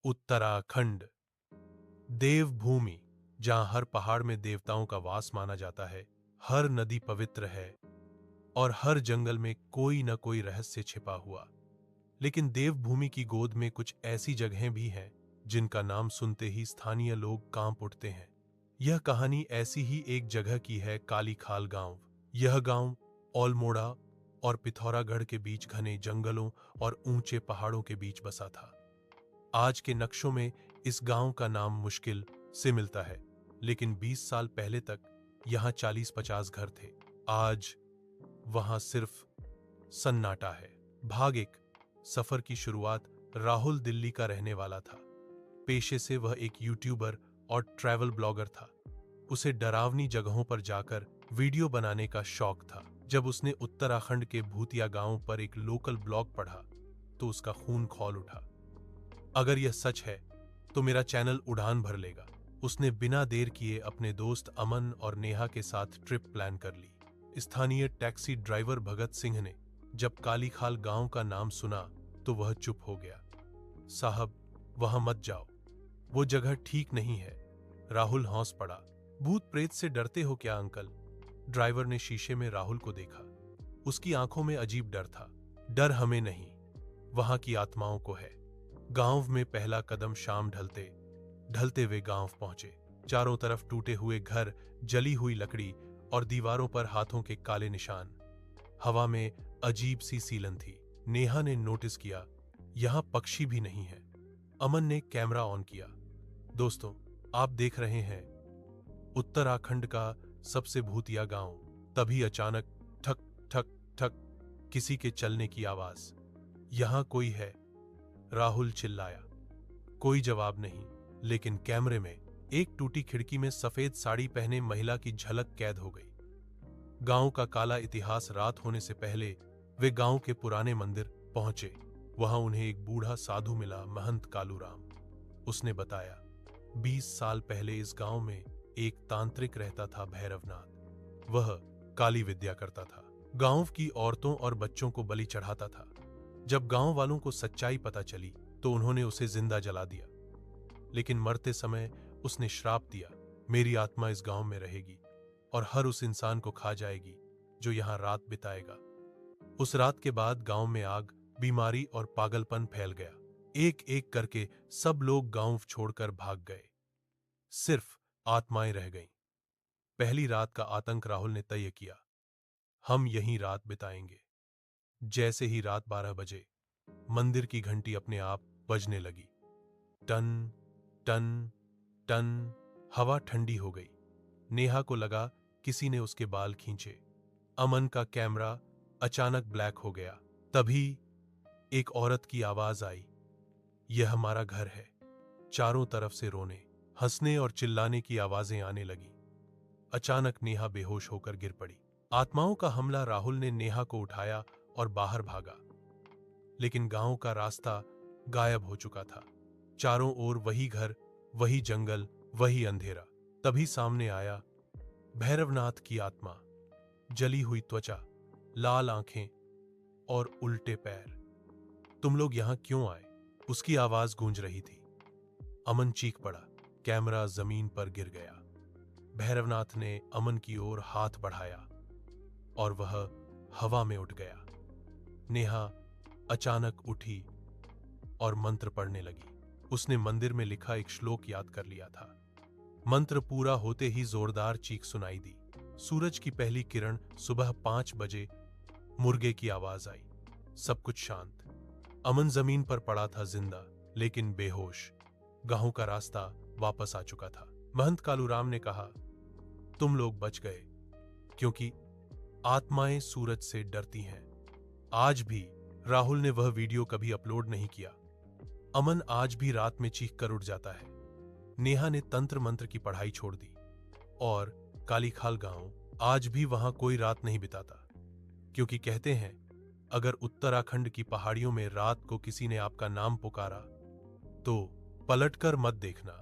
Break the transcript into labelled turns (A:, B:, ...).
A: उत्तराखंड, देवभूमि, जहां हर पहाड़ में देवताओं का वास माना जाता है, हर नदी पवित्र है और हर जंगल में कोई न कोई रहस्य छिपा हुआ। लेकिन देवभूमि की गोद में कुछ ऐसी जगहें भी हैं जिनका नाम सुनते ही स्थानीय लोग कांप उठते हैं। यह कहानी ऐसी ही एक जगह की है, कालीखाल गांव। यह गांव अल्मोड़ा और पिथौरागढ़ के बीच घने जंगलों और ऊंचे पहाड़ों के बीच बसा था। आज के नक्शों में इस गांव का नाम मुश्किल से मिलता है, लेकिन 20 साल पहले तक यहां 40-50 घर थे। आज वहां सिर्फ सन्नाटा है। भाग एक। सफर की शुरुआत। राहुल दिल्ली का रहने वाला था। पेशे से वह एक यूट्यूबर और ट्रैवल ब्लॉगर था। उसे डरावनी जगहों पर जाकर वीडियो बनाने का शौक था। जब उसने उत्तराखंड के भूतिया गांव पर एक लोकल ब्लॉग पढ़ा तो उसका खून खौल उठा। अगर यह सच है तो मेरा चैनल उड़ान भर लेगा। उसने बिना देर किए अपने दोस्त अमन और नेहा के साथ ट्रिप प्लान कर ली। स्थानीय टैक्सी ड्राइवर भगत सिंह ने जब कालीखाल गांव का नाम सुना तो वह चुप हो गया। साहब, वहां मत जाओ, वो जगह ठीक नहीं है। राहुल हौंस पड़ा। भूत प्रेत से डरते हो क्या अंकल? ड्राइवर ने शीशे में राहुल को देखा। उसकी आंखों में अजीब डर था। डर हमें नहीं, वहां की आत्माओं को है। गांव में पहला कदम शाम ढलते ढलते वे गांव पहुंचे। चारों तरफ टूटे हुए घर, जली हुई लकड़ी और दीवारों पर हाथों के काले निशान। हवा में अजीब सी सीलन थी। नेहा ने नोटिस किया, यहां पक्षी भी नहीं है। अमन ने कैमरा ऑन किया। दोस्तों, आप देख रहे हैं उत्तराखंड का सबसे भूतिया गांव। तभी अचानक ठक ठक ठक किसी के चलने की आवाज। यहां कोई है, राहुल चिल्लाया। कोई जवाब नहीं, लेकिन कैमरे में एक टूटी खिड़की में सफेद साड़ी पहने महिला की झलक कैद हो गई। गांव का काला इतिहास रात होने से पहले वे गांव के पुराने मंदिर पहुंचे। वहां उन्हें एक बूढ़ा साधु मिला, महंत कालूराम। उसने बताया, 20 साल पहले इस गांव में एक तांत्रिक रहता था, भैरवनाथ। वह काली विद्या करता था। गांव की औरतों और बच्चों को बलि चढ़ाता था। जब गांव वालों को सच्चाई पता चली तो उन्होंने उसे जिंदा जला दिया। लेकिन मरते समय उसने श्राप दिया, मेरी आत्मा इस गांव में रहेगी और हर उस इंसान को खा जाएगी जो यहां रात बिताएगा। उस रात के बाद गांव में आग, बीमारी और पागलपन फैल गया। एक एक करके सब लोग गांव छोड़कर भाग गए। सिर्फ आत्माएं रह गईं। पहली रात का आतंक राहुल ने तय किया, हम यहीं रात बिताएंगे। जैसे ही रात 12 बजे, मंदिर की घंटी अपने आप बजने लगी। टन टन टन। हवा ठंडी हो गई। नेहा को लगा किसी ने उसके बाल खींचे। अमन का कैमरा अचानक ब्लैक हो गया। तभी एक औरत की आवाज आई, यह हमारा घर है। चारों तरफ से रोने, हंसने और चिल्लाने की आवाजें आने लगी। अचानक नेहा बेहोश होकर गिर पड़ी। आत्माओं का हमला। राहुल ने नेहा को उठाया और बाहर भागा, लेकिन गांव का रास्ता गायब हो चुका था। चारों ओर वही घर, वही जंगल, वही अंधेरा। तभी सामने आया भैरवनाथ की आत्मा। जली हुई त्वचा, लाल आंखें और उल्टे पैर। तुम लोग यहां क्यों आए? उसकी आवाज गूंज रही थी। अमन चीख पड़ा। कैमरा जमीन पर गिर गया। भैरवनाथ ने अमन की ओर हाथ बढ़ाया और वह हवा में उठ गया। नेहा अचानक उठी और मंत्र पढ़ने लगी। उसने मंदिर में लिखा एक श्लोक याद कर लिया था। मंत्र पूरा होते ही जोरदार चीख सुनाई दी। सूरज की पहली किरण। सुबह 5 बजे मुर्गे की आवाज आई। सब कुछ शांत। अमन जमीन पर पड़ा था, जिंदा लेकिन बेहोश। गांव का रास्ता वापस आ चुका था। महंत कालूराम ने कहा, तुम लोग बच गए क्योंकि आत्माएं सूरज से डरती हैं। आज भी राहुल ने वह वीडियो कभी अपलोड नहीं किया। अमन आज भी रात में चीख कर उठ जाता है। नेहा ने तंत्र मंत्र की पढ़ाई छोड़ दी और कालीखाल गांव आज भी वहां कोई रात नहीं बिताता, क्योंकि कहते हैं, अगर उत्तराखंड की पहाड़ियों में रात को किसी ने आपका नाम पुकारा तो पलटकर मत देखना।